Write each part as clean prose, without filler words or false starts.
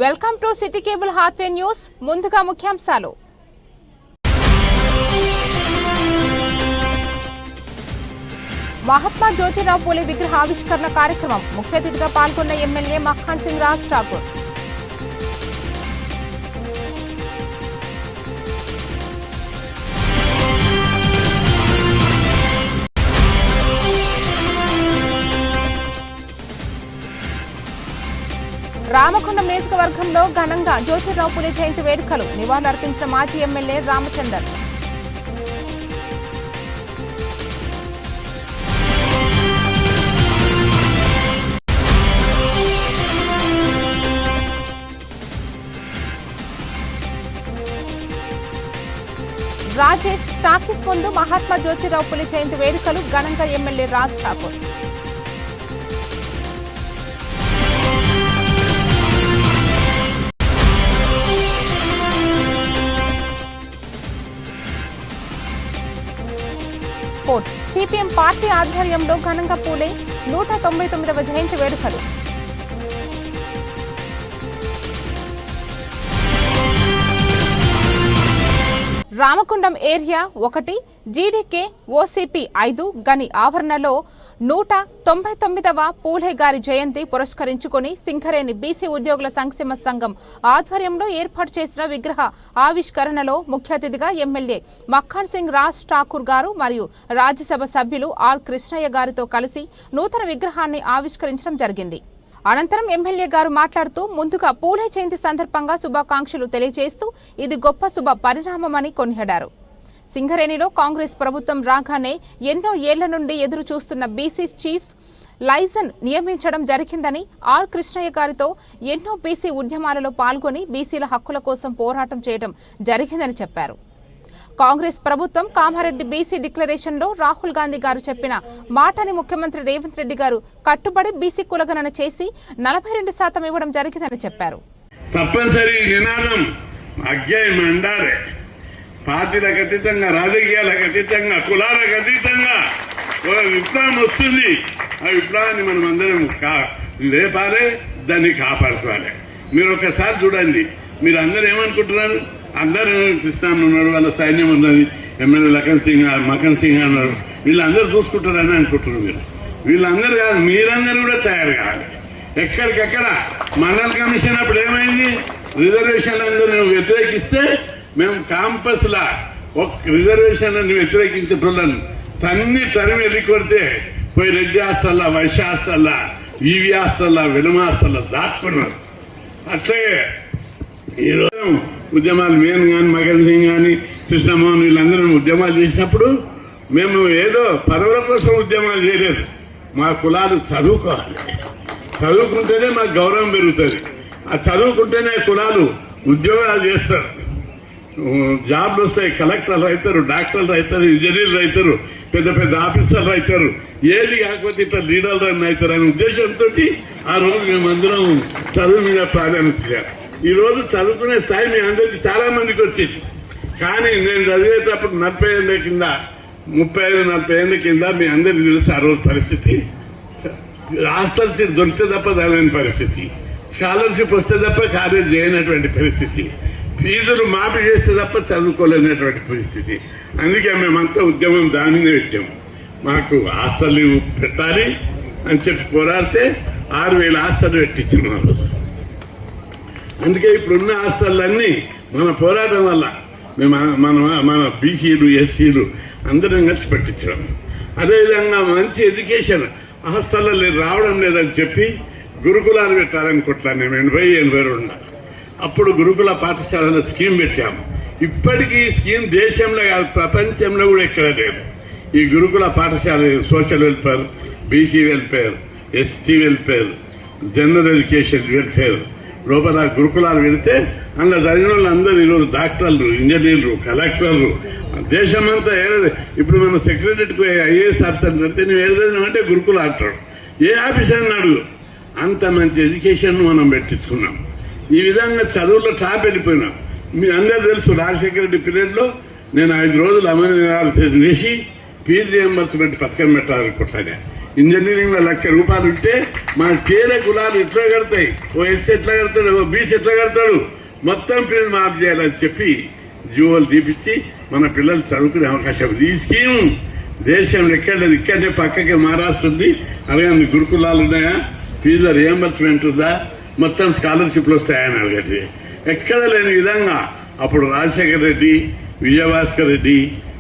Welcome to City Cable Hathway news. ముందుగా ముఖ్యాంశాలు. మహాత్మా జ్యోతిరావు పూలే విగ్రహ ఆవిష్కరణ కార్యక్రమం. ముఖ్య అతిథిగా పాల్గొన్న ఎమ్మెల్యే మక్ఖన్ సింగ్ రాజ్ ఠాకూర్. రామకొండం నియోజకవర్గంలో ఘనంగా జ్యోతిరావు పూలే జయంతి వేడుకలు. నివాళులర్పించిన మాజీ ఎమ్మెల్యే రామచందర్. రాజేష్ టాకీస్ ముందు మహాత్మా జ్యోతిరావు పూలే జయంతి వేడుకలు. ఘనంగా MLA Raj Thakur. CPM party ఆధ్వర్యంలో ఘనంగా పూలే 199వ జయంతి వేడుకలు. రామకొండం ఏరియా 1 జీడీకే ఓసీపీ 5 గని ఆవరణలో 199వ పూలే గారి జయంతి పురస్కరించుకుని సింగరేణి బీసీ ఉద్యోగుల సంక్షేమ సంఘం ఆధ్వర్యంలో ఏర్పాటు చేసిన విగ్రహ ఆవిష్కరణలో ముఖ్య అతిథిగా ఎమ్మెల్యే మక్ఖన్ సింగ్ రాజ్ ఠాకూర్ గారు మరియు రాజ్యసభ సభ్యులు ఆర్ కృష్ణయ్య గారితో కలిసి నూతన విగ్రహాన్ని ఆవిష్కరించడం జరిగింది. అనంతరం ఎమ్మెల్యే గారు మాట్లాడుతూ ముందుగా పూలే జయంతి సందర్భంగా శుభాకాంక్షలు తెలియజేస్తూ ఇది గొప్ప శుభ పరిణామమని కొనియాడారు. సింగరేణిలో కాంగ్రెస్ ప్రభుత్వం రాగానే ఎన్నో ఏళ్ల నుండి ఎదురు చూస్తున్న బీసీ చీఫ్ లైజన్ నియమించడం జరిగిందని, ఆర్ కృష్ణయ్య గారితో ఎన్నో బీసీ ఉద్యమాలలో పాల్గొని బీసీల హక్కుల కోసం పోరాటం చేయడం జరిగిందని చెప్పారు. కాంగ్రెస్ ప్రభుత్వం కామారెడ్డి బీసీ డిక్లరేషన్ లో రాహుల్ గాంధీ గారు చెప్పిన మాటని ముఖ్యమంత్రి రేవంత్ రెడ్డి గారు కట్టుబడి బీసీ కులగణన చేసి 42% ఇవ్వడం జరిగిందని చెప్పారు. తప్పనిసరి నినాదం అధ్యాయం అండారే. పార్టీలకు అతీతంగా, రాజకీయాలకు అతీతంగా, కులాలకు అతీతంగా ఒక విప్లవం వస్తుంది. ఆ విప్లవాన్ని మనం అందరం లేపాలి, దాన్ని కాపాడుకోవాలి. మీరు ఒకసారి చూడండి, మీరు అందరూ ఏమనుకుంటున్నారు? అందరూ కృష్ణాన్ని ఉన్నాడు, వాళ్ళ సైన్యం ఉన్నది, ఎమ్మెల్యే మక్కన్ సింగ్ అన్నారు, వీళ్ళందరూ చూసుకుంటారని అనుకుంటున్నారు. మీరు వీళ్ళందరూ కాదు, మీరందరూ కూడా తయారు కావాలి. ఎక్కడికెక్కడ మండల కమిషన్ అప్పుడు ఏమైంది? రిజర్వేషన్లు అందరూ వ్యతిరేకిస్తే మేము క్యాంపస్ లా ఒక రిజర్వేషన్లను వ్యతిరేకించేటోళ్ళను తరిమి వెళ్ళికొడితే పోయి రెడ్డి హాస్టల్లా, వైశ్య హాస్టల్లా, ఈవీ హాస్టల్లా, వెలుమ హాస్టల్లా దాక్కున్నారు. అట్లాగే ఈరోజు ఉద్యమాలు మేము కానీ, మగన్ సింగ్ కానీ, కృష్ణమోహన్ వీళ్ళందరూ ఉద్యమాలు చేసినప్పుడు మేము ఏదో పదవుల కోసం ఉద్యమాలు చేయలేదు. మా కులాలు చదువుకోవాలి, చదువుకుంటేనే మాకు గౌరవం పెరుగుతుంది. ఆ చదువుకుంటేనే కులాలు ఉద్యోగాలు చేస్తారు, జాబ్లు వస్తాయి, కలెక్టర్లు అవుతారు, డాక్టర్లు అవుతారు, ఇంజనీర్లు అవుతారు, పెద్ద పెద్ద ఆఫీసర్లు అవుతారు. ఏది కాకపోతే ఇట్లా లీడర్లు అవుతారు అనే ఉద్దేశంతో ఆ రోజు మేమందరం చదువు మీద ప్రాధాన్యత. ఈ రోజు చదువుకునే స్థాయి మీ అందరికి చాలా మందికి వచ్చింది. కానీ నేను చదివేటప్పుడు 40 ఏళ్ల కింద, 35-40 ఏళ్ల కింద మీ అందరికి తెలుసు ఆ రోజు పరిస్థితి. హాస్టల్ సీట్ దొరికితే తప్ప చదవని పరిస్థితి, స్కాలర్షిప్ వస్తే తప్ప కాలేజ్ చేయనటువంటి పరిస్థితి, ఫీజులు మాఫీ చేస్తే తప్ప చదువుకోలేనటువంటి పరిస్థితి. అందుకే మేమంతా ఉద్యమం దాని మీద పెట్టాము. మాకు హాస్టల్ పెట్టాలి అని చెప్పి పోరాడితే 6,000 హాస్టల్ పెట్టించిన వాళ్ళు. అందుకే ఇప్పుడున్న హాస్టల్లన్నీ మన పోరాటం వల్ల మేము మన బీసీలు, ఎస్సీలు అందరం కలిసి పెట్టించడం. అదేవిధంగా మంచి ఎడ్యుకేషన్ హాస్టల్లో రావడం లేదని చెప్పి గురుకులాలు పెట్టాలనుకుంటున్నాను నేను 80-82. అప్పుడు గురుకుల పాఠశాలలో స్కీమ్ పెట్టాము. ఇప్పటికీ ఈ స్కీమ్ దేశంలో కాదు, ప్రపంచంలో కూడా ఎక్కడ లేదు. ఈ గురుకుల పాఠశాల social welfare, BC welfare, ST welfare, general education welfare లోపల గురుకులాలు పెడితే అందులో చదివిన వాళ్ళు అందరూ ఈరోజు డాక్టర్లు, ఇంజనీర్లు, కలెక్టర్లు, దేశమంతా ఏడాది. ఇప్పుడు మన సెక్రటరీకి ఐఏఎస్ ఆఫీసర్ పెడితే నువ్వు ఏడాదంటే గురుకులు అంటాడు. ఏ ఆఫీసర్ని అడుగు. అంత మంచి ఎడ్యుకేషన్ మనం పెట్టించుకున్నాం. ఈ విధంగా చదువుల్లో టాప్ వెళ్ళిపోయినాం. మీ అందరూ తెలుసు, రాజశేఖర రెడ్డి పీరియడ్ లో నేను 5 రోజులు అమలు చేసి ఫీజు రియంబర్స్మెంట్ పథకం పెట్టాలనుకుంటాను. ఇంజనీరింగ్ లో ₹1,00,000 ఉంటే మన పేద కులాలు ఎట్లా కడతాయి? ఓ ఎస్ ఎట్లా కడతాడు, ఓ బీసీ ఎట్లా కడతాడు? మొత్తం ఫీజు మాఫ్ చేయాలని చెప్పి జీవోలు తీపిచ్చి మన పిల్లలు చదువుకునే అవకాశం ఉంది. ఈ స్కీమ్ దేశంలో ఎక్కడలేదు, ఇక్కడనే పక్కకే మహారాష్ట్ర ఉంది. అడగండి, గురుకులాలు ఉన్నాయా, ఫీజుల రియంబర్స్మెంట్ ఉందా, మొత్తం స్కాలర్షిప్లు వస్తాయని అడగండి. ఎక్కడ లేని విధంగా అప్పుడు రాజశేఖర రెడ్డి, విజయభాస్కర్ రెడ్డి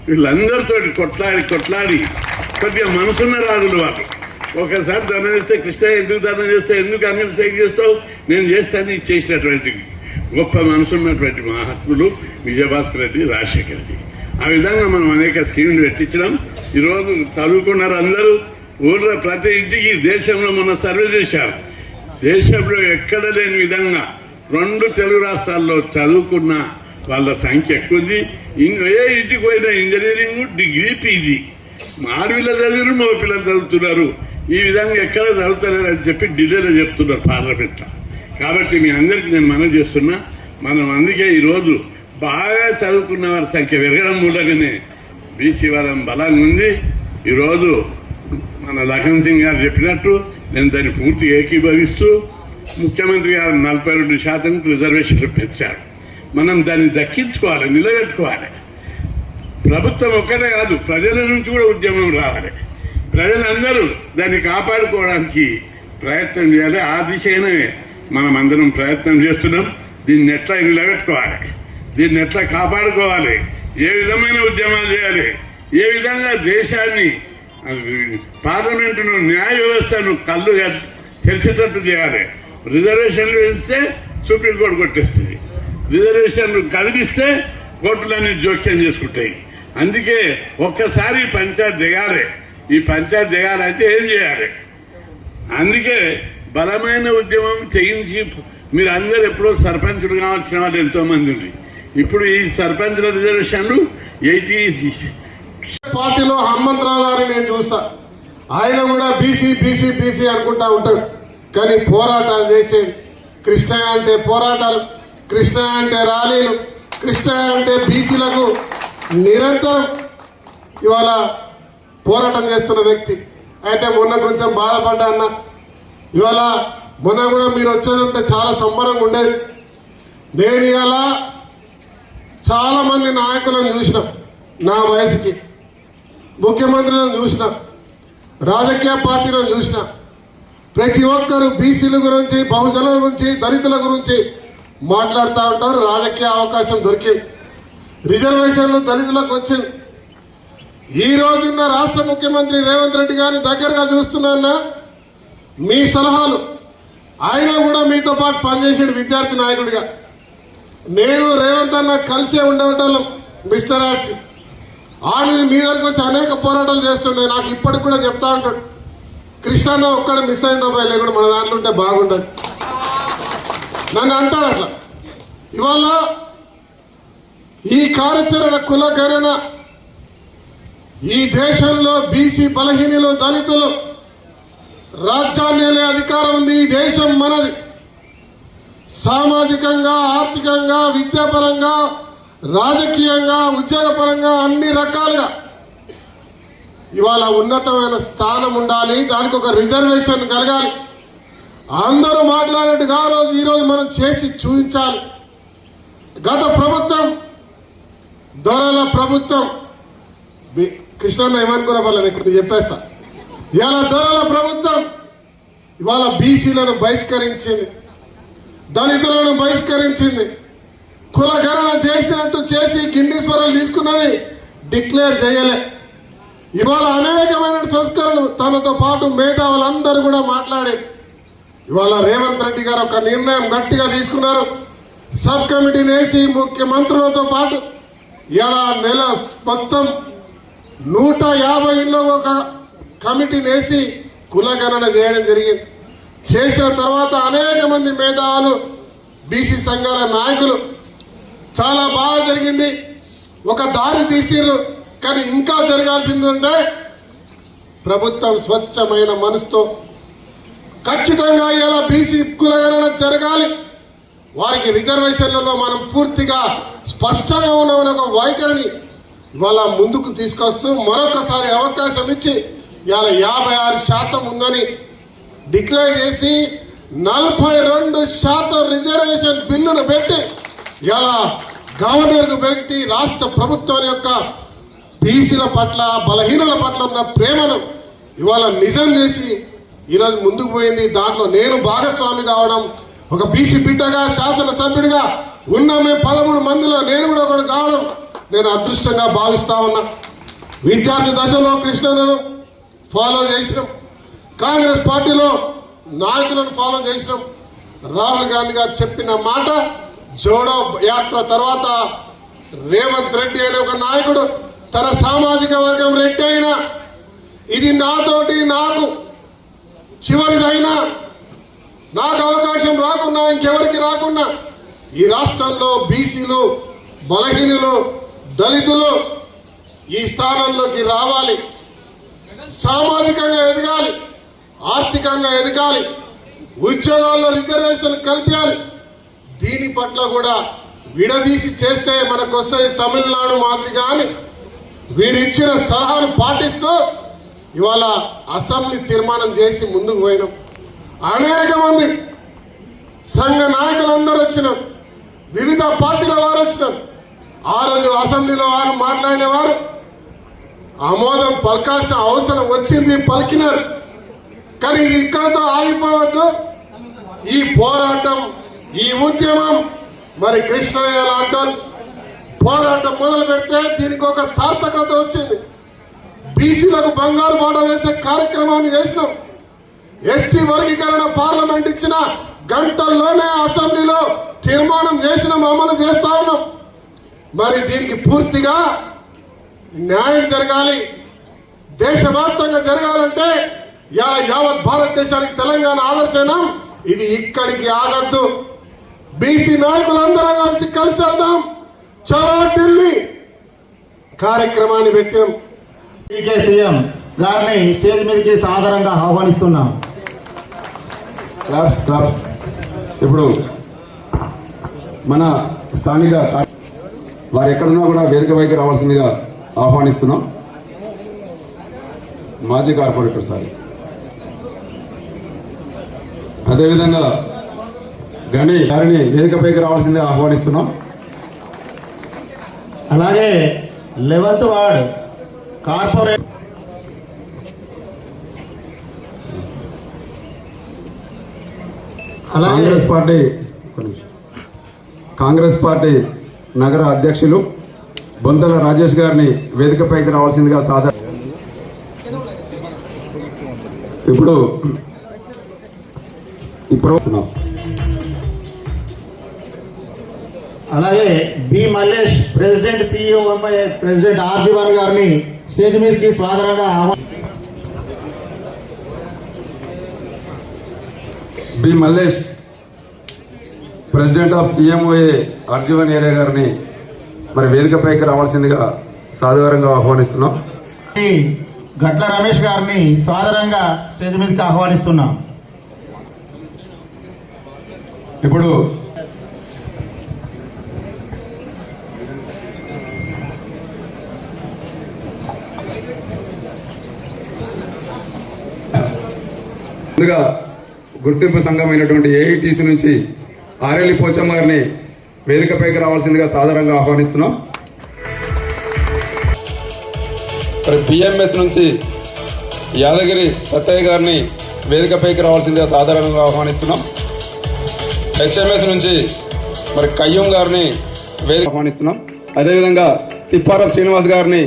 వీళ్ళందరితో కొట్లాడి కొద్దిగా మనసున్న రాజులు వాళ్ళు. ఒకసారి ధర్నా చేస్తే కృష్ణ ఎందుకు ధర్నా చేస్తావు, ఎందుకు అన్ని స్ట్రైక్ చేస్తావు, నేను చేస్తాను చేసినటువంటి గొప్ప మనసున్నటువంటి మహాత్ములు విజయభాస్కర్ రెడ్డి, రాజశేఖర రెడ్డి. ఆ విధంగా మనం అనేక స్కీములు పెట్టించడం. ఈరోజు చదువుకున్నారు అందరూ. ఊళ్ళో ప్రతి ఇంటికి దేశంలో మన సర్వే చేశారు. దేశంలో ఎక్కడ లేని విధంగా 2 తెలుగు రాష్ట్రాల్లో చదువుకున్న వాళ్ళ సంఖ్య ఎక్కువ ఉంది. ఏ ఇంటికి పోయినా ఇంజనీరింగ్, డిగ్రీ, పీజీ ఆడపిల్లలు చదివారు, మగ పిల్లలు చదువుతున్నారు. ఈ విధంగా ఎక్కడ చదువుతలేరు అని చెప్పి ఢిల్లీలో చెప్తున్నారు పార్లమెంట్లో. కాబట్టి మీ అందరికీ నేను మనవి చేస్తున్నా, మనం అందుకే ఈరోజు బాగా చదువుకున్న వారి సంఖ్య పెరగడం మూలంగానే బీసీ వాళ్ళం బలంగా ఉంది. ఈరోజు మన లఖన్ సింగ్ గారు చెప్పినట్టు నేను దాన్ని పూర్తిగా ఏకీభవిస్తూ, ముఖ్యమంత్రి గారు 42% రిజర్వేషన్లు పెంచారు. మనం దాన్ని దక్కించుకోవాలి, నిలబెట్టుకోవాలి. ప్రభుత్వం ఒక్కటే కాదు, ప్రజల నుంచి కూడా ఉద్యమం రావాలి. ప్రజలందరూ దాన్ని కాపాడుకోవడానికి ప్రయత్నం చేయాలి. ఆ దిశగానే మనం అందరం ప్రయత్నం చేస్తున్నాం. దీన్ని ఎట్లా నిలబెట్టుకోవాలి, దీన్ని ఎట్లా కాపాడుకోవాలి, ఏ విధమైన ఉద్యమాలు చేయాలి, ఏ విధంగా దేశాన్ని పార్లమెంటును న్యాయ వ్యవస్థను కళ్ళుగా తెలిసేటట్టు చేయాలి. రిజర్వేషన్లు ఇస్తే సుప్రీంకోర్టు కొట్టేస్తుంది, రిజర్వేషన్లు కదిలిస్తే కోర్టులన్నీ జోక్యం చేసుకుంటాయి. అందుకే ఒక్కసారి పంచాయత్ దిగాలి. ఈ పంచాయత్ దిగాలంటే ఏం చేయాలి? అందుకే బలమైన ఉద్యమం చేయించి మీరు అందరూ ఎప్పుడో సర్పంచులు కావాల్సిన వాళ్ళు ఎంతో మంది ఉంది. ఇప్పుడు ఈ సర్పంచుల రిజర్వేషన్లు 80 పార్టీలో హనుమంతరావు గారిని నేను చూస్తా. ఆయన కూడా బీసీ బీసీ బీసీ అనుకుంటా ఉంటాడు, కానీ పోరాటాలు చేసేది. కృష్ణ అంటే పోరాటాలు, కృష్ణ అంటే ర్యాలీలు, కృష్ణ అంటే బీసీలకు నిరంతరం ఇవాళ పోరాటం చేస్తున్న వ్యక్తి. అయితే మొన్న కొంచెం బాధపడ్డా అన్న. ఇవాళ మొన్న కూడా మీరు వచ్చేది ఉంటే చాలా సంబరంగా ఉండేది. నేను ఇవాళ చాలా మంది నాయకులను చూసినాం, నా వయసుకి ముఖ్యమంత్రులను చూసినా, రాజకీయ పార్టీలను చూసినా. ప్రతి ఒక్కరు బీసీల గురించి, బహుజనుల గురించి, దళితుల గురించి మాట్లాడుతూ ఉంటారు. రాజకీయ అవకాశం దొరికింది, రిజర్వేషన్లు దళితులకు వచ్చింది. ఈ రోజున్న రాష్ట్ర ముఖ్యమంత్రి రేవంత్ రెడ్డి గారిని దగ్గరగా చూస్తున్నా. మీ సలహాలు, ఆయన కూడా మీతో పాటు పనిచేసాడు విద్యార్థి నాయకుడిగా. నేను రేవంత్ అన్న కలిసే ఉండేవాళ్ళం మిస్టర్ ఆర్ట్స్. ఆయన మీ దగ్గరకు వచ్చి అనేక పోరాటాలు చేస్తుండే. నాకు ఇప్పటికి కూడా చెప్తా ఉంటాడు, కృష్ణాన్న ఒక్కడ మిస్ అయిన రూపాయలు లేకుండా మన దాంట్లో ఉంటే బాగుండదు నన్ను అంటాడు అట్లా. ఇవాళ ఈ కార్యాచరణ కులగణన ఈ దేశంలో బీసీ బలహీనులు, దళితులు రాజ్యాన్ని అధికారం ఉంది. ఈ దేశం మనది. సామాజికంగా, ఆర్థికంగా, విద్యాపరంగా, రాజకీయంగా, ఉద్యోగపరంగా అన్ని రకాలుగా ఇవాళ ఉన్నతమైన స్థానం ఉండాలి. దానికి ఒక రిజర్వేషన్ కలగాలి. అందరూ మాట్లాడినట్టుగా ఈరోజు మనం చేసి చూపించాలి. గత ప్రభుత్వం దొరల ప్రభుత్వం, కృష్ణన్న ఏమనుకున్న వాళ్ళని ఇక్కడ చెప్పేస్తా. ఇవాళ దొరల ప్రభుత్వం ఇవాళ బీసీలను బహిష్కరించింది, దళితులను బహిష్కరించింది. కులగణన చేసినట్టు చేసి గిన్నీశ్వరాలు తీసుకున్నది డిక్లేర్ చేయలే. ఇవాళ అనేకమైన సంస్కరణలు తనతో పాటు మేధావులందరూ కూడా మాట్లాడేది. ఇవాళ రేవంత్ రెడ్డి గారు ఒక నిర్ణయం గట్టిగా తీసుకున్నారు. సబ్ కమిటీని వేసి ముఖ్యమంత్రులతో పాటు ఇవాళ నెల మొత్తం 150లో ఒక కమిటీని వేసి కులగణన చేయడం జరిగింది. చేసిన తర్వాత అనేక మంది మేధావులు, బీసీ సంఘాల నాయకులు చాలా బాగా జరిగింది, ఒక దారి తీసిర్రు. కానీ ఇంకా జరగాల్సిందంటే ప్రభుత్వం స్వచ్ఛమైన మనసుతో ఖచ్చితంగా ఇలా బీసీ కులగణన జరగాలి. వారికి రిజర్వేషన్లలో మనం పూర్తిగా స్పష్టంగా ఉన్న ఒక వైఖరిని ఇవాళ ముందుకు తీసుకొస్తూ మరొకసారి అవకాశం ఇచ్చి ఇవాళ 56% ఉందని డిక్లేర్ చేసి 42% రిజర్వేషన్ బిల్లును పెట్టి ఇలా గవర్నర్కు పెట్టి రాష్ట్ర ప్రభుత్వం యొక్క బీసీల పట్ల బలహీనుల పట్ల ఉన్న ప్రేమను ఇవాళ నిజం చేసి ఈరోజు ముందుకు పోయింది. దాంట్లో నేను భాగస్వామి కావడం, ఒక బీసీ బిడ్డగా శాసనసభ్యుడిగా ఉన్న మేము 13 మందిలో నేను కూడా ఒకడు కావడం నేను అదృష్టంగా భావిస్తా ఉన్నా. విద్యార్థి దశలో కృష్ణను ఫాలో చేసినాం, కాంగ్రెస్ పార్టీలో నాయకులను ఫాలో చేసినాం. రాహుల్ గాంధీ గారు చెప్పిన మాట జోడో యాత్ర తర్వాత రేవంత్ రెడ్డి అనే ఒక నాయకుడు తన సామాజిక వర్గం రెడ్డి అయినా ఇది నాతోటి నాకు చివరిదైనా, నాకు అవకాశం రాకుండా ఇంకెవరికి రాకుండా ఈ రాష్ట్రంలో బీసీలు, బలహీనులు, దళితులు ఈ స్థానంలోకి రావాలి, సామాజికంగా ఎదగాలి, ఆర్థికంగా ఎదగాలి, ఉద్యోగాల్లో రిజర్వేషన్ కల్పించాలి. దీని పట్ల కూడా విడదీసి చేస్తే మనకు వస్తుంది తమిళనాడు మాదిరిగా అని వీరిచ్చిన సలహాను పాటిస్తూ ఇవాళ అసెంబ్లీ తీర్మానం చేసి ముందుకు పోయినాం. అనేక మంది సంఘ నాయకులందరూ వచ్చినారు, వివిధ పార్టీల వారు వచ్చినారు. ఆ రోజు అసెంబ్లీలో వారు మాట్లాడిన వారు ఆమోదం పలకాల్సిన అవసరం వచ్చింది, పలికినారు. కానీ ఇది ఇక్కడతో ఆగిపోవద్దు. ఈ పోరాటం, ఈ ఉద్యమం మరి కృష్ణయ్య అంటారు పోరాటం మొదలు పెడితే దీనికి ఒక సార్థకత వచ్చింది. బీసీలకు బంగారు బాట వేసే కార్యక్రమాన్ని చేసినాం. ఎస్సీ వర్గీకరణ పార్లమెంట్ ఇచ్చిన గంటల్లోనే అసెంబ్లీలో తీర్మానం చేసినాం, అమలు చేస్తా ఉన్నాం. మరి దీనికి పూర్తిగా న్యాయం జరగాలి, దేశవ్యాప్తంగా జరగాలంటే యావత్ భారతదేశానికి తెలంగాణ ఆదర్శనం. ఇది ఇక్కడికి ఆగద్దు. బీసీ నాయకులందరం కలిసి వెళ్దాం, చలో ఢిల్లీ కార్యక్రమాన్ని పెట్టాం. సీఎం గారిని స్టేజ్ మీదకి సాదరంగా ఆహ్వానిస్తున్నాం. Claps claps. ఇప్పుడు మన స్థానిక వారు ఎక్కడున్నా కూడా వేదిక పైకి రావాల్సిందిగా ఆహ్వానిస్తున్నాం. మాజీ కార్పొరేటర్ సార్, అదేవిధంగా గణి గారిని వేదిక పైకి రావాల్సిందిగా ఆహ్వానిస్తున్నాం. అలాగే 11th ward corporate Congress party నగర అధ్యక్షులు బొంతల రాజేష్ గారిని వేదికపైకి రావాల్సిందిగా ఇప్పుడు అలాగే B Mallesh president CEO president Arjeevan గారిని స్టేజ్ మీదకి సాదరంగా B Mallesh president of CMOA Arjeevan ఏరియా గారిని మరి వేదికపైకి రావాల్సిందిగా సాధారణంగా ఆహ్వానిస్తున్నాం. గట్ల రమేష్ గారిని సాదరంగా స్టేజ్ మీదకి ఆహ్వానిస్తున్నాం. ఇప్పుడు ముందుగా గుర్తింపు సంఘమైనటువంటి ఏఐటీసీ నుంచి ఆరెల్లి పోచమ్మ గారిని వేదికపైకి రావాల్సిందిగా సాధారణంగా ఆహ్వానిస్తున్నాం. బిఎంఎస్ నుంచి యాదగిరి సత్తయ్య గారిని వేదికపైకి రావాల్సిందిగా సాధారణంగా ఆహ్వానిస్తున్నాం. హెచ్ఎంఎస్ నుంచి మరి కయ్యూం గారిని వేదిక ఆహ్వానిస్తున్నాం. అదేవిధంగా తిప్పారం శ్రీనివాస్ గారిని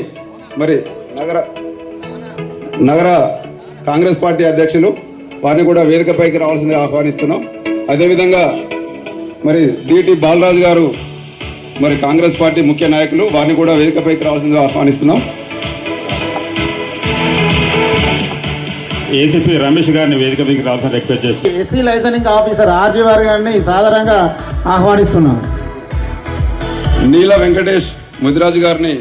మరి నగర కాంగ్రెస్ పార్టీ అధ్యక్షులు వారిని కూడా వేదికపైకి రావాల్సిందిగా ఆహ్వానిస్తున్నాం. అదేవిధంగా మరి డిటి బాలరాజు గారు మరి కాంగ్రెస్ పార్టీ ముఖ్య నాయకులు, వారిని కూడా వేదికపైకి రావాల్సిందిగా ఆహ్వానిస్తున్నాం. ఏసీపీ రమేష్ గారిని వేదికపైకి రావాల్సిన రిక్వెస్ట్ చేస్తున్నాం. ఎస్సీ లైసెన్సింగ్ ఆఫీసర్ ఆర్జీవర్ గారిని సాధారణంగా ఆహ్వానిస్తున్నాం. నీల వెంకటేష్ ముదిరాజు గారిని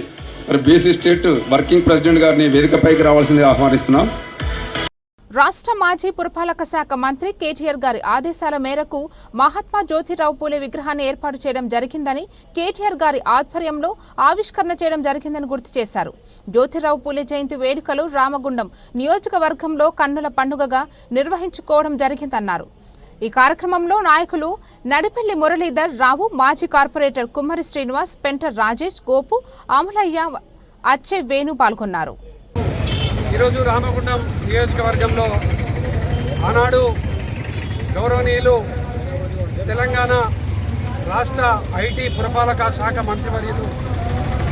మరి బీసీ స్టేట్ వర్కింగ్ ప్రెసిడెంట్ గారిని వేదికపైకి రావాల్సిందిగా ఆహ్వానిస్తున్నాం. రాష్ట్ర మాజీ పురపాలక శాఖ మంత్రి కేటీఆర్ గారి ఆదేశాల మేరకు మహాత్మా జ్యోతిరావు పూలే విగ్రహాన్ని ఏర్పాటు చేయడం జరిగిందని, కేటీఆర్ గారి ఆధ్వర్యంలో ఆవిష్కరణ చేయడం జరిగిందని గుర్తు చేశారు. జ్యోతిరావు పూలే జయంతి వేడుకలు రామగుండం నియోజకవర్గంలో కన్నుల పండుగగా నిర్వహించుకోవడం జరిగిందన్నారు. ఈ కార్యక్రమంలో నాయకులు నడిపెల్లి మురళీధర్ రావు, మాజీ కార్పొరేటర్ కుమ్మరి శ్రీనివాస్, పెంటర్ రాజేష్, గోపు, అమలయ్య, అచ్చే వేణు పాల్గొన్నారు. ఈరోజు రామగుండం నియోజకవర్గంలో ఆనాడు గౌరవనీయులు తెలంగాణ రాష్ట్ర ఐటీ పురపాలక శాఖ మంత్రివర్యులు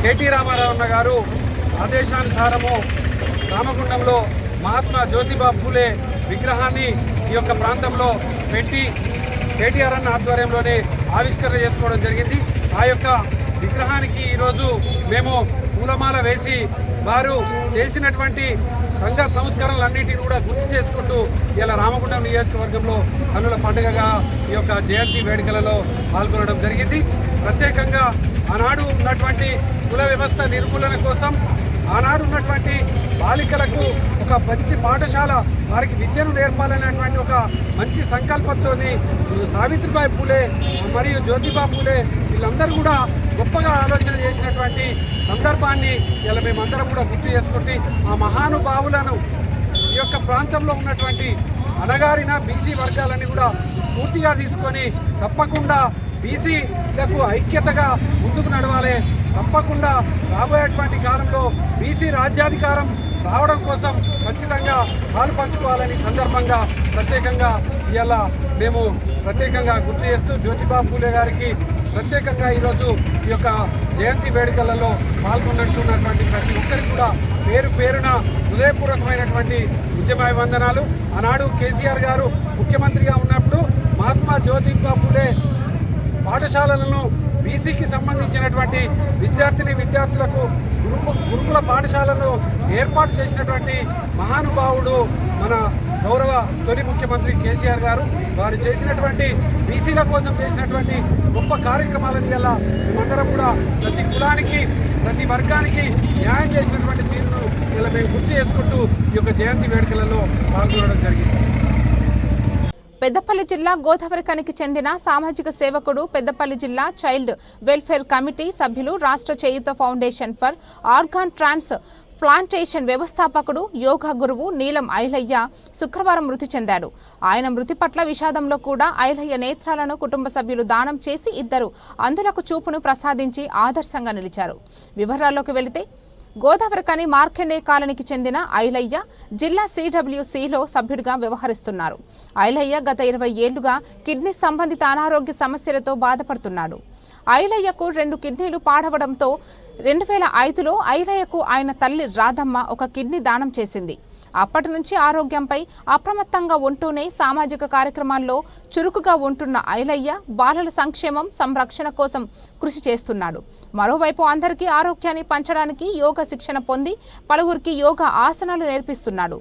కేటీ రామారావు గారు ఆదేశానుసారము రామగుండంలో మహాత్మా జ్యోతిబా పూలే విగ్రహాన్ని ఈ యొక్క ప్రాంతంలో పెట్టి కేటీఆర్ అన్న ఆధ్వర్యంలోనే ఆవిష్కరణ చేసుకోవడం జరిగింది. ఆ యొక్క విగ్రహానికి ఈరోజు మేము పూలమాల వేసి వారు చేసినటువంటి సంఘ సంస్కరణలన్నింటినీ కూడా గుర్తు చేసుకుంటూ ఇలా రామగుండం నియోజకవర్గంలో కన్నుల పండుగగా ఈ యొక్క జయంతి వేడుకలలో పాల్గొనడం జరిగింది. ప్రత్యేకంగా ఆనాడు ఉన్నటువంటి కుల వ్యవస్థ నిర్మూలన కోసం, ఆనాడు ఉన్నటువంటి బాలికలకు ఒక మంచి పాఠశాల, వారికి విద్యను నేర్పాలనేటువంటి ఒక మంచి సంకల్పంతో సావిత్రిబాయి పూలే మరియు జ్యోతిబా పూలే వీళ్ళందరూ కూడా గొప్పగా ఆలోచన చేసినటువంటి సందర్భాన్ని ఇలా మేమందరం కూడా గుర్తు చేసుకుంటే ఆ మహానుభావులను ఈ యొక్క ప్రాంతంలో ఉన్నటువంటి అణగారిన బీసీ వర్గాలని కూడా స్ఫూర్తిగా తీసుకొని తప్పకుండా బీసీలకు ఐక్యతగా ముందుకు నడవాలి. తప్పకుండా రాబోయేటువంటి కాలంలో బీసీ రాజ్యాధికారం రావడం కోసం ఖచ్చితంగా పాలు పంచుకోవాలని సందర్భంగా ప్రత్యేకంగా ఇలా మేము ప్రత్యేకంగా గుర్తు చేస్తూ జ్యోతిబా పూలే గారికి ప్రత్యేకంగా ఈరోజు ఈ యొక్క జయంతి వేడుకలలో పాల్గొన్నట్టున్నటువంటి ప్రతి ఒక్కరికి కూడా పేరు పేరున హృదయపూర్వకమైనటువంటి ఉద్యమాభివందనాలు. ఆనాడు కేసీఆర్ గారు ముఖ్యమంత్రిగా ఉన్నప్పుడు మహాత్మా జ్యోతిబా పూలే పాఠశాలలను బీసీకి సంబంధించినటువంటి విద్యార్థులకు గురుకుల పాఠశాలను ఏర్పాటు చేసినటువంటి మహానుభావుడు మన గౌరవ తొలి ముఖ్యమంత్రి కేసీఆర్ గారు. వారు చేసినటువంటి బీసీల కోసం చేసినటువంటి గొప్ప కార్యక్రమాలను వల్ల మేమందరం కూడా ప్రతి కులానికి ప్రతి వర్గానికి న్యాయం చేసినటువంటి తీరును ఇలా మేము గుర్తు చేసుకుంటూ ఈ యొక్క జయంతి వేడుకలలో పాల్గొనడం జరిగింది. పెద్దపల్లి జిల్లా గోదావరిఖనికి చెందిన సామాజిక సేవకుడు, పెద్దపల్లి జిల్లా చైల్డ్ వెల్ఫేర్ కమిటీ సభ్యులు, రాష్ట్ర Cheyutha foundation for organ transplantation వ్యవస్థాపకుడు, యోగా గురువు నీలం ఐలయ్య శుక్రవారం మృతి చెందాడు. ఆయన మృతి పట్ల విషాదంలో కూడా ఐలయ్య నేత్రాలను కుటుంబ సభ్యులు దానం చేసి ఇద్దరు అంధులకు చూపును ప్రసాదించి ఆదర్శంగా నిలిచారు. వివరాల్లోకి వెళితే గోదావరిఖని మార్కండే కాలనీకి చెందిన ఐలయ్య జిల్లా CWCలో సభ్యుడిగా వ్యవహరిస్తున్నారు. ఐలయ్య గత 20 ఏళ్లుగా కిడ్నీ సంబంధిత అనారోగ్య సమస్యలతో బాధపడుతున్నాడు. ఐలయ్యకు 2 కిడ్నీలు పాడవడంతో 2005లో ఐలయ్యకు ఆయన తల్లి రాధమ్మ ఒక కిడ్నీ దానం చేసింది. అప్పటి నుంచి ఆరోగ్యంపై అప్రమత్తంగా ఉంటూనే సామాజిక కార్యక్రమాల్లో చురుకుగా ఉంటున్న ఐలయ్య బాలల సంక్షేమం సంరక్షణ కోసం కృషి చేస్తున్నాడు. మరోవైపు అందరికీ ఆరోగ్యాన్ని పంచడానికి యోగా శిక్షణ పొంది పలువురికి యోగా ఆసనాలు నేర్పిస్తున్నాడు.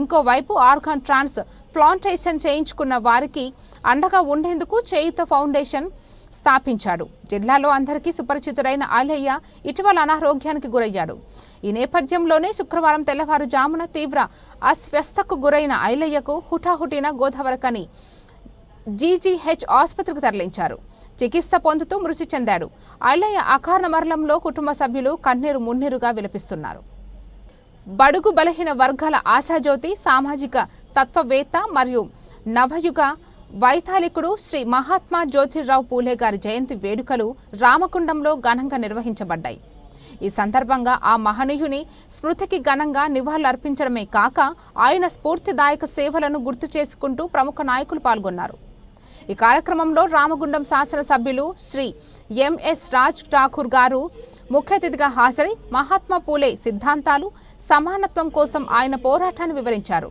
ఇంకోవైపు ఆర్గాన్ ట్రాన్స్ ప్లాంటేషన్ చేయించుకున్న వారికి అండగా ఉండేందుకు చేయూత ఫౌండేషన్ స్థాపించాడు. జిల్లాలో అందరికీ సుపరిచితుడైన ఐలయ్య ఇటీవల అనారోగ్యానికి గురయ్యాడు. ఈ నేపథ్యంలోనే శుక్రవారం తెల్లవారుజామున తీవ్ర అస్వస్థకు గురైన ఐలయ్యకు హుటాహుటిన గోదావరిఖని GGH ఆసుపత్రికి తరలించారు. చికిత్స పొందుతూ మృతి చెందాడు. ఐలయ్య అకారణ మరణంలో కుటుంబ సభ్యులు కన్నీరు మున్నీరుగా విలపిస్తున్నారు. బడుగు బలహీన వర్గాల ఆశాజ్యోతి, సామాజిక తత్వవేత్త మరియు నవయుగ వైతాళికుడు శ్రీ మహాత్మా జ్యోతిరావు పూలే గారి జయంతి వేడుకలు రామగుండంలో ఘనంగా నిర్వహించబడ్డాయి. ఈ సందర్భంగా ఆ మహనీయుని స్మృతికి ఘనంగా నివాళులర్పించడమే కాక ఆయన స్ఫూర్తిదాయక సేవలను గుర్తు చేసుకుంటూ ప్రముఖ నాయకులు పాల్గొన్నారు. ఈ కార్యక్రమంలో రామగుండం శాసనసభ్యులు శ్రీ MS రాజ్ ఠాకూర్ గారు ముఖ్య అతిథిగా హాజరై మహాత్మా పూలే సిద్ధాంతాలు, సమానత్వం కోసం ఆయన పోరాటాన్ని వివరించారు.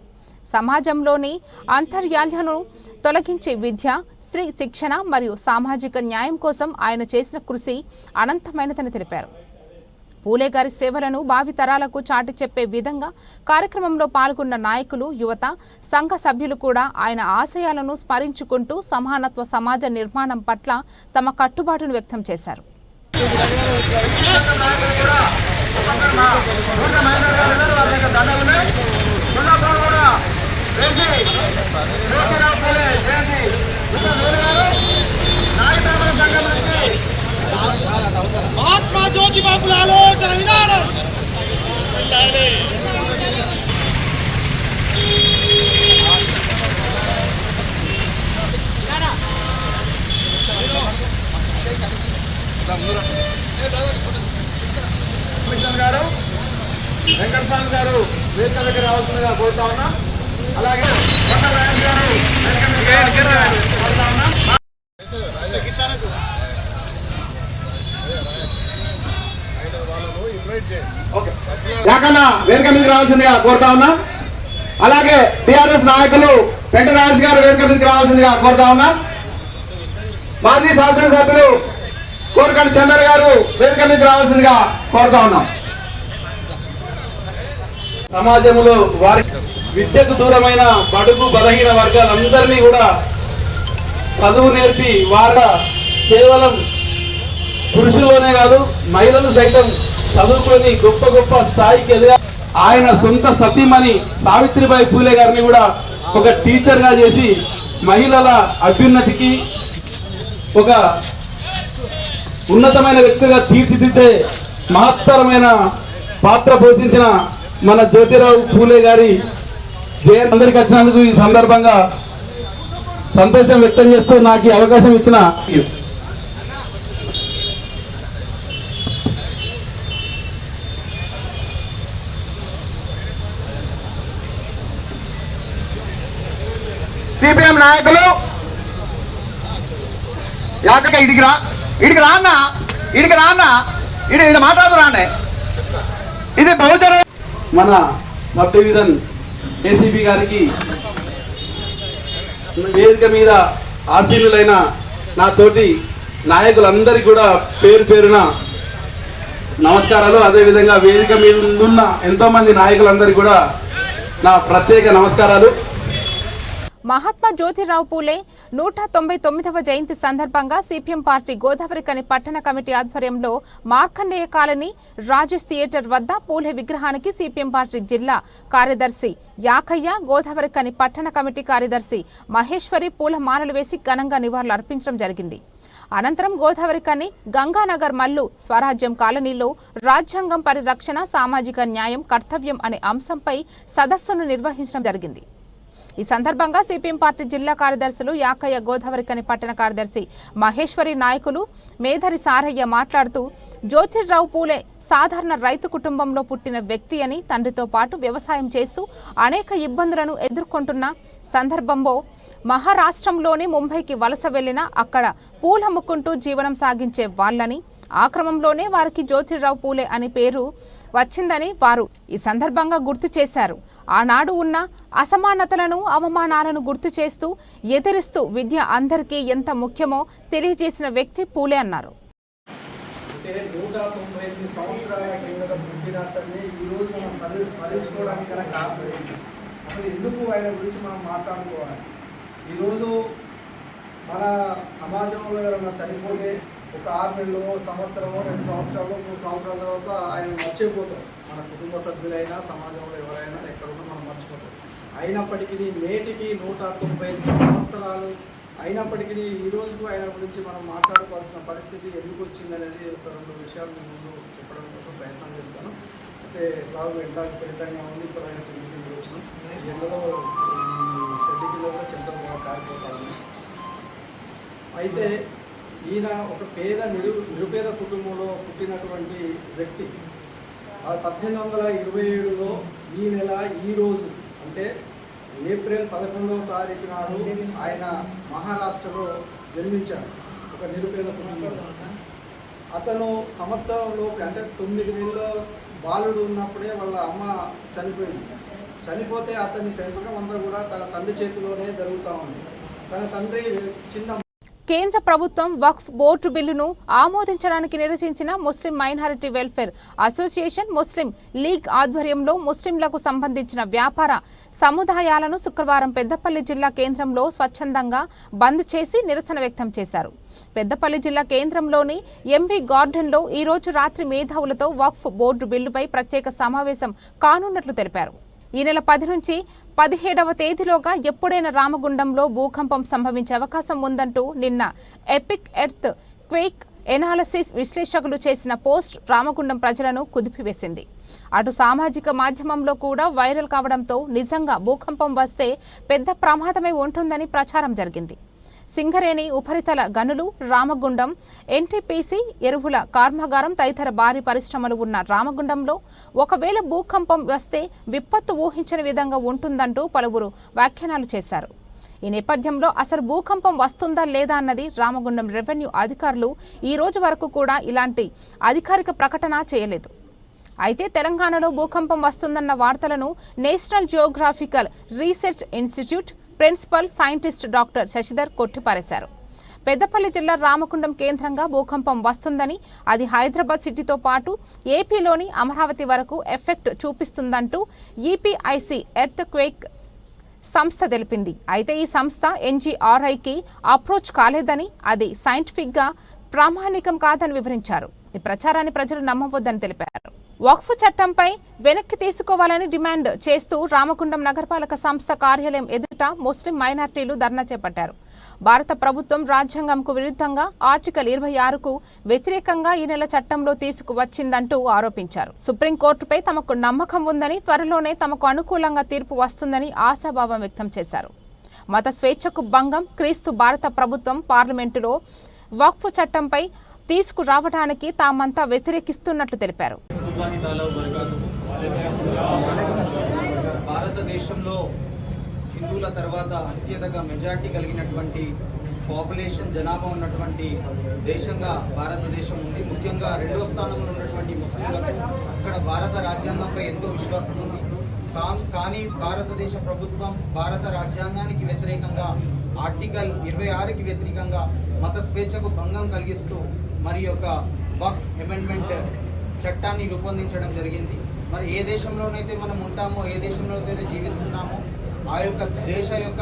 సమాజంలోని అంతర్యాలను తొలగించే విద్య, స్త్రీ శిక్షణ మరియు సామాజిక న్యాయం కోసం ఆయన చేసిన కృషి అనంతమైనదని తెలిపారు. పూలే గారి సేవలను భావితరాలకు చాటి చెప్పే విధంగా కార్యక్రమంలో పాల్గొన్న నాయకులు, యువత, సంఘ సభ్యులు కూడా ఆయన ఆశయాలను స్మరించుకుంటూ సమానత్వ సమాజ నిర్మాణం పట్ల తమ కట్టుబాటును వ్యక్తం చేశారు. వేసి జ్యోతిరావు పూలే జయంతి నాయకుల సంఘం నుంచి మహాత్మా జ్యోతిబా ఫులే ఆలోచన విధానం కమిషనర్ గారు వెంకటస్వామి గారు వేదిక దగ్గర రావాల్సిందిగా కోరుతా ఉన్నాం. అలాగే కొండ రాజేష్ గారు వేదిక దగ్గర రావాల్సిందిగా కోరుతా ఉన్నాం. యాకన్నా వేదిక మీదకి రావాల్సిందిగా కోరుతా ఉన్నాం. అలాగే టిఆర్ఎస్ నాయకులు పెంట రాజేష్ గారు వేదిక మీదకి రావాల్సిందిగా కోరుతా ఉన్నాం. మాజీ శాసనసభ్యులు కోరకండి చందర్ గారు వేదిక మీదకి రావాల్సిందిగా కోరుతా ఉన్నాం. సమాజంలో వారి విద్యకు దూరమైన బడుగు బలహీన వర్గాలందరినీ కూడా చదువు నేర్పి వారు కేవలం పురుషుల్లోనే కాదు మహిళలు సైతం చదువుకొని గొప్ప గొప్ప స్థాయికి ఎదిగా ఆయన సొంత సతీమణి సావిత్రిబాయి పూలే గారిని కూడా ఒక టీచర్ గా చేసి మహిళల అభ్యున్నతికి ఒక ఉన్నతమైన వ్యక్తిగా తీర్చిదిద్దే మహత్తరమైన పాత్ర పోషించిన మన జ్యోతిరావు పూలే గారి జయంతి అందరికి వచ్చినందుకు ఈ సందర్భంగా సంతోషం వ్యక్తం చేస్తూ నాకు ఈ అవకాశం ఇచ్చిన సిపిఎం నాయకులు ఇడికి రాన్నా ఇడి మాట్లాడు రాండి. ఇది బహుజన మన సబ్ డివిజన్ ఏసీబీ గారికి వేదిక మీద ఆసీనులైన నా తోటి నాయకులందరికీ కూడా పేరు పేరున నమస్కారాలు. అదేవిధంగా వేదిక మీద ఉన్న ఎంతో మంది నాయకులందరికీ కూడా నా ప్రత్యేక నమస్కారాలు. మహాత్మా జ్యోతిరావు పూలే 199వ జయంతి సందర్భంగా సిపిఎం పార్టీ గోదావరికని పట్టణ కమిటీ ఆధ్వర్యంలో మార్కండేయ కాలనీ రాజేష్ థియేటర్ వద్ద పూలే విగ్రహానికి సిపిఎం పార్టీ జిల్లా కార్యదర్శి యాకయ్య, గోదావరికని పట్టణ కమిటీ కార్యదర్శి మహేశ్వరి పూలమాలలు వేసి ఘనంగా నివాళులు అర్పించడం జరిగింది. అనంతరం గోదావరికని గంగానగర్ మల్లు స్వరాజ్యం కాలనీలో రాజ్యాంగం పరిరక్షణ, సామాజిక న్యాయం, కర్తవ్యం అనే అంశంపై సదస్సును నిర్వహించడం జరిగింది. ఈ సందర్భంగా సిపిఎం పార్టీ జిల్లా కార్యదర్శులు యాకయ్య, గోదావరికని పట్టణ కార్యదర్శి మహేశ్వరి, నాయకులు మేధరి సారయ్య మాట్లాడుతూ జ్యోతిరావు పూలే సాధారణ రైతు కుటుంబంలో పుట్టిన వ్యక్తి అని, తండ్రితో పాటు వ్యవసాయం చేస్తూ అనేక ఇబ్బందులను ఎదుర్కొంటున్న సందర్భంలో మహారాష్ట్రంలోని ముంబైకి వలస వెళ్లిన అక్కడ పూలమ్ముకుంటూ జీవనం సాగించే వాళ్ళని, ఆ క్రమంలోనే వారికి జ్యోతిరావు పూలే అని పేరు వచ్చిందని వారు ఈ సందర్భంగా గుర్తు చేశారు. ఆనాడు ఉన్న అసమానతలను, అవమానాలను గుర్తు చేస్తూ ఎదిరిస్తూ విద్య అందరికీ ఎంత ముఖ్యమో తెలియజేసిన వ్యక్తి పూలే అన్నారు. అంటే 198 సంవత్సరాల కిందట పుట్టినట్టనే ఈరోజు మనం స్మరించుకోవడానికి గల కారణం ఏంటి? అసలు ఎందుకు ఆయన గురించి మనం మాట్లాడుకోవాలి? ఈరోజు మన సమాజంలో ఎవరైనా చనిపోతే ఒక 6 నెలలు, సంవత్సరమో, 2 సంవత్సరాలు, 3 సంవత్సరాల తర్వాత ఆయన మర్చిపోతాం. మన కుటుంబ సభ్యులైనా, సమాజంలో ఎవరైనా ఎక్కడున్నా మనం మర్చిపోతాం. అయినప్పటికీ నేటికి 195 సంవత్సరాలు అయినప్పటికీ ఈ రోజుకు ఆయన గురించి మనం మాట్లాడుకోవాల్సిన పరిస్థితి ఎందుకు వచ్చిందనేది ఒక 2 విషయాలు ముందు చెప్పడం కోసం ప్రయత్నం చేస్తాను. అయితే బాగా ఎండాకు పెద్దగా ఉంది. ఇప్పుడు ఆయన తిరిగి వచ్చినాం. ఈ ఎండలో షెడ్డి కిలోగా చెంతగా కారిపోతాను. అయితే ఈయన ఒక పేద నిరుపేద కుటుంబంలో పుట్టినటువంటి వ్యక్తి. 1827లో ఈ నెల ఈ రోజు అంటే ఏప్రిల్ 11వ తారీఖు నాడు ఆయన మహారాష్ట్రలో జన్మించాడు. ఒక నిరుపేద కుటుంబంలో అతను సంవత్సరంలో అంటే 9 నెలల బాలుడు ఉన్నప్పుడే వాళ్ళ అమ్మ చనిపోయింది. చనిపోతే అతని పెంపకం అంతా కూడా తన తండ్రి చేతిలోనే జరుగుతూ ఉంది. తన తండ్రి చిన్న కేంద్ర ప్రభుత్వం వక్ఫ్ బోర్డు బిల్లును ఆమోదించడానికి నిరసించిన ముస్లిం మైనారిటీ వెల్ఫేర్ అసోసియేషన్, ముస్లిం లీగ్ ఆధ్వర్యంలో ముస్లింలకు సంబంధించిన వ్యాపార సముదాయాలను శుక్రవారం పెద్దపల్లి జిల్లా కేంద్రంలో స్వచ్ఛందంగా బంద్ చేసి నిరసన వ్యక్తం చేశారు. పెద్దపల్లి జిల్లా కేంద్రంలోని ఎంపీ గార్డెన్లో ఈ రోజు రాత్రి మేధావులతో వక్ఫ్ బోర్డు బిల్లుపై ప్రత్యేక సమావేశం కానున్నట్లు తెలిపారు. ఈ నెల 10 నుంచి 17వ తేదీలోగా ఎప్పుడైనా రామగుండంలో భూకంపం సంభవించే అవకాశం ఉందంటూ నిన్న ఎపిక్ ఎర్త్ క్వేక్ ఎనాలిసిస్ విశ్లేషకులు చేసిన పోస్ట్ రామగుండం ప్రజలను కుదిపివేసింది. అటు సామాజిక మాధ్యమంలో కూడా వైరల్ కావడంతో నిజంగా భూకంపం వస్తే పెద్ద ప్రమాదమే ఉంటుందని ప్రచారం జరిగింది. సింగరేణి ఉపరితల గనులు, రామగుండం, ఎన్టీపీసీ ఎరువుల కర్మాగారం తదితర భారీ పరిశ్రమలు ఉన్న రామగుండంలో ఒకవేళ భూకంపం వస్తే విపత్తు ఊహించని విధంగా ఉంటుందంటూ పలువురు వ్యాఖ్యానాలు చేశారు. ఈ నేపథ్యంలో అసలు భూకంపం వస్తుందా లేదా అన్నది రామగుండం రెవెన్యూ అధికారులు ఈ రోజు వరకు కూడా ఇలాంటి అధికారిక ప్రకటన చేయలేదు. అయితే తెలంగాణలో భూకంపం వస్తుందన్న వార్తలను national geographical research institute principal scientist doctor Sasidhar కొట్టిపారేశారు. పెద్దపల్లి జిల్లా రామగుండం కేంద్రంగా భూకంపం వస్తుందని, అది హైదరాబాద్ సిటీతో పాటు ఏపీలోని అమరావతి వరకు ఎఫెక్ట్ చూపిస్తుందంటూ ఈపీఐసి ఎర్త్ క్వేక్ సంస్థ తెలిపింది. అయితే ఈ సంస్థ ఎన్జీఆర్ఐకి అప్రోచ్ కాలేదని, అది సైంటిఫిక్గా ప్రామాణికం కాదని వివరించారు. ఈ ప్రచారాన్ని ప్రజలు నమ్మవద్దని తెలిపారు. వక్ఫ్ చట్టంపై వెనక్కి తీసుకోవాలని డిమాండ్ చేస్తూ రామగుండం నగరపాలక సంస్థ కార్యాలయం ఎదుట ముస్లిం మైనార్టీలు ధర్నా చేపట్టారు. భారత ప్రభుత్వం రాజ్యాంగంకు విరుద్ధంగా ఆర్టికల్ 26కు వ్యతిరేకంగా ఈ నెల చట్టంలో తీసుకువచ్చిందంటూ ఆరోపించారు. సుప్రీంకోర్టుపై తమకు నమ్మకం ఉందని, త్వరలోనే తమకు అనుకూలంగా తీర్పు వస్తుందని ఆశాభావం వ్యక్తం చేశారు. మత స్వేచ్ఛకు భంగం, క్రీస్తు భారత ప్రభుత్వం పార్లమెంటులో వక్ఫ్ చట్టంపై తీసుకురావడానికి తామంతా వ్యతిరేకిస్తున్నట్లు తెలిపారు. భారతదేశంలో హిందువుల తర్వాత అత్యధిక మెజార్టీ కలిగినటువంటి పాపులేషన్ జనాభా ఉన్నటువంటి దేశంగా భారతదేశం ఉంది. ముఖ్యంగా 2వ స్థానంలో ఉన్నటువంటి ముస్లింలకు అక్కడ భారత రాజ్యాంగంపై ఎంతో విశ్వాసం ఉంది. కానీ భారతదేశ ప్రభుత్వం భారత రాజ్యాంగానికి వ్యతిరేకంగా ఆర్టికల్ 26కి వ్యతిరేకంగా మత స్వేచ్ఛకు భంగం కలిగిస్తూ మరి యొక్క వక్ఫ్ అమెండ్మెంట్ చట్టాన్ని రూపొందించడం జరిగింది. మరి ఏ దేశంలోనైతే మనం ఉంటామో, ఏ దేశంలోనైతే జీవిస్తున్నామో ఆ యొక్క దేశ యొక్క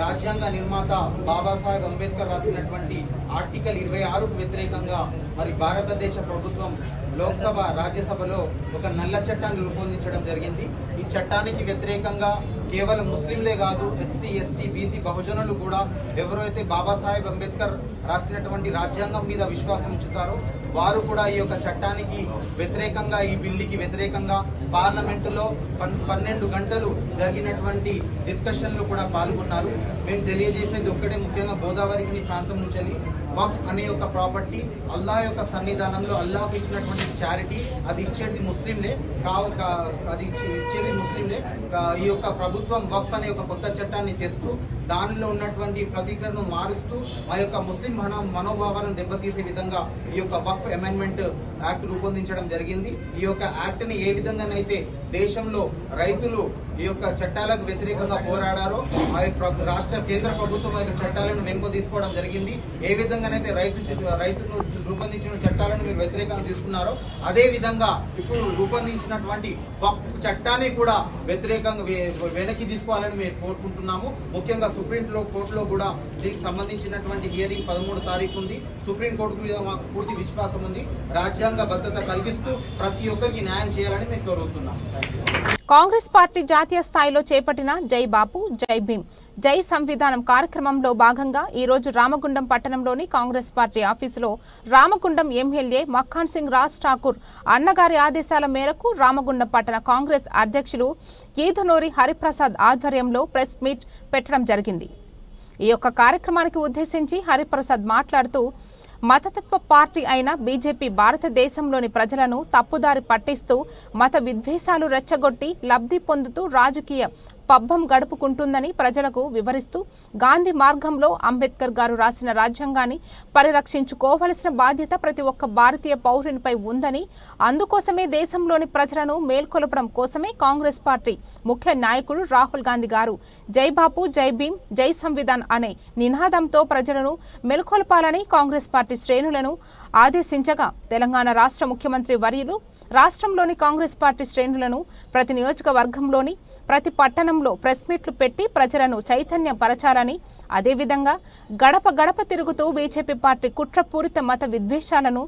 రాజ్యాంగ నిర్మాత బాబాసాహెబ్ అంబేద్కర్ రాసినటువంటి ఆర్టికల్ 26కు వ్యతిరేకంగా మరి భారతదేశ ప్రభుత్వం లోక్సభ, రాజ్యసభలో ఒక నల్ల చట్టాన్ని రూపొందించడం జరిగింది. ఈ చట్టానికి వ్యతిరేకంగా కేవలం ముస్లింలే కాదు, ఎస్సీ, ఎస్టీ, బీసీ బహుజనులు కూడా ఎవరైతే బాబాసాహెబ్ అంబేద్కర్ రాసినటువంటి రాజ్యాంగం మీద విశ్వాసం ఉంచుతారో వారు కూడా ఈ యొక్క చట్టానికి వ్యతిరేకంగా, ఈ బిల్లుకి వ్యతిరేకంగా పార్లమెంటులో 12 గంటలు జరిగినటువంటి డిస్కషన్లో కూడా పాల్గొన్నారు. మేము తెలియజేసేది ఒక్కటే, ముఖ్యంగా గోదావరి ప్రాంతం నుంచి వక్ఫ్ అనే ఒక ప్రాపర్టీ అల్లాహ్ యొక్క సన్నిధానంలో అల్లాహ్కి ఇచ్చినటువంటి చారిటీ, అది ఇచ్చేది ముస్లింలే ఈ యొక్క ప్రభుత్వం వక్ఫ్ అనే ఒక కొత్త చట్టాన్ని తెస్తూ దానిలో ఉన్నటువంటి ప్రతిజ్ఞను మారుస్తూ ఆ యొక్క ముస్లిం మనోభావాలను దెబ్బతీసే విధంగా ఈ యొక్క వక్ఫ్ అమెండ్మెంట్ యాక్ట్ రూపొందించడం జరిగింది. ఈ యొక్క యాక్ట్ ని ఏ విధంగానైతే దేశంలో రైతులు ఈ యొక్క చట్టాలకు వ్యతిరేకంగా పోరాడారో ఆ యొక్క కేంద్ర ప్రభుత్వం ఆ యొక్క చట్టాలను వెనుక తీసుకోవడం జరిగింది. ఏ విధంగానైతే రైతులు రూపొందించిన చట్టాలను మీరు వ్యతిరేకంగా తీసుకున్నారో అదే విధంగా ఇప్పుడు రూపొందించినటువంటి వక్ఫ్ చట్టాన్ని కూడా వ్యతిరేకంగా వెనక్కి తీసుకోవాలని మేము కోరుకుంటున్నాము. ముఖ్యంగా సుప్రీం కోర్టులో కూడా దీనికి సంబంధించినటువంటి హియరింగ్ 13వ తారీఖు ఉంది. సుప్రీం కోర్టు మీద మాకు పూర్తి విశ్వాసం ఉంది. రాజ్యాంగ భద్రత కలిగిస్తూ ప్రతి ఒక్కరికి న్యాయం చేయాలని మేము కోరుతున్నాము. కాంగ్రెస్ పార్టీ జాతీయ స్థాయిలో చేపట్టిన జై బాపు, జై భీమ్, జై సంవిధానం కార్యక్రమంలో భాగంగా ఈ రోజు రామగుండం పట్టణంలోని కాంగ్రెస్ పార్టీ ఆఫీసులో రామగుండం ఎమ్మెల్యే మక్ఖాన్ సింగ్ రాజ్ ఠాకూర్ అన్నగారి ఆదేశాల మేరకు రామగుండం పట్టణ కాంగ్రెస్ అధ్యక్షులు ఈదునూరి హరిప్రసాద్ ఆధ్వర్యంలో ప్రెస్ మీట్ పెట్టడం జరిగింది. ఈ యొక్క కార్యక్రమానికి ఉద్దేశించి హరిప్రసాద్ మాట్లాడుతూ, మతతత్వ పార్టీ అయిన బీజేపీ భారతదేశంలోని ప్రజలను తప్పుదారి పట్టిస్తూ మత విద్వేషాలు రెచ్చగొట్టి లబ్ధి పొందుతూ రాజకీయ పబ్బం గడుపుకుంటుందని ప్రజలకు వివరిస్తూ గాంధీ మార్గంలో అంబేద్కర్ గారు రాసిన రాజ్యాంగాన్ని పరిరక్షించుకోవలసిన బాధ్యత ప్రతి ఒక్క భారతీయ పౌరునిపై ఉందని, అందుకోసమే దేశంలోని ప్రజలను మేల్కొల్పడం కోసమే కాంగ్రెస్ పార్టీ ముఖ్య నాయకుడు రాహుల్ గాంధీ గారు జై బాపు, జై భీమ్, జై సంవిధాన్ అనే నినాదంతో ప్రజలను మేల్కొల్పాలని కాంగ్రెస్ పార్టీ శ్రేణులను ఆదేశించగా, తెలంగాణ రాష్ట్ర ముఖ్యమంత్రి వర్యులు రాష్ట్రంలోని కాంగ్రెస్ పార్టీ శ్రేణులను ప్రతి నియోజకవర్గంలోని ప్రతి పట్టణంలో ప్రెస్ మీట్లు పెట్టి ప్రజలను చైతన్యపరచాలని, అదేవిధంగా గడప గడప తిరుగుతూ బీజేపీ పార్టీ కుట్రపూరిత మత విద్వేషాలను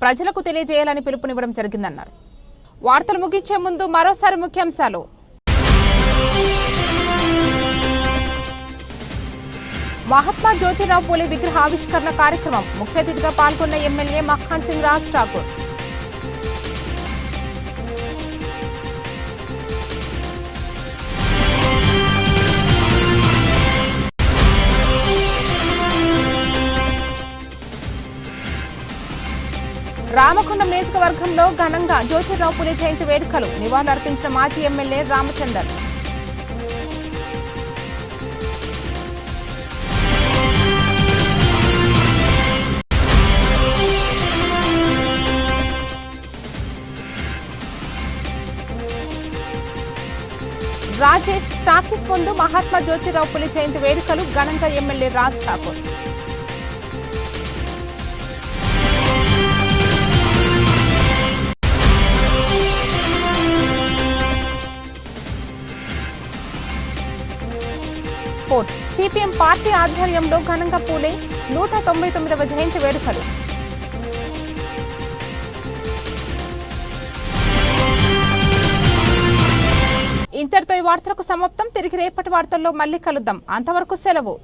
ప్రజలకు తెలియజేయాలని పిలుపునివ్వడం జరిగిందన్నారు. వార్తలు ముగించే ముందు మరోసారి ముఖ్యాంశాలు. మహాత్మా జ్యోతిరావు పూలే విగ్రహ ఆవిష్కరణ కార్యక్రమం ముఖ్య అతిథిగా పాల్గొన్న ఎమ్మెల్యే మక్ఖన్ సింగ్ రాజ్ ఠాకూర్. రామకొండం నియోజకవర్గంలో ఘనంగా జ్యోతిరావు పూలే జయంతి వేడుకలు నివాళులర్పించిన మాజీ ఎమ్మెల్యే రామచందర్. రాజేష్ టాకీస్ ముందు మహాత్మా జ్యోతిరావు పూలే జయంతి వేడుకలు ఘనంగా MLA Raj Thakur. CPM party ఆధ్వర్యంలో ఘనంగా పూలే 199వ జయంతి వేడుకలు. ఇంతటితో ఈ వార్తలకు సమాప్తం. తిరిగి రేపటి వార్తల్లో మళ్ళీ కలుద్దాం. అంతవరకు సెలవు.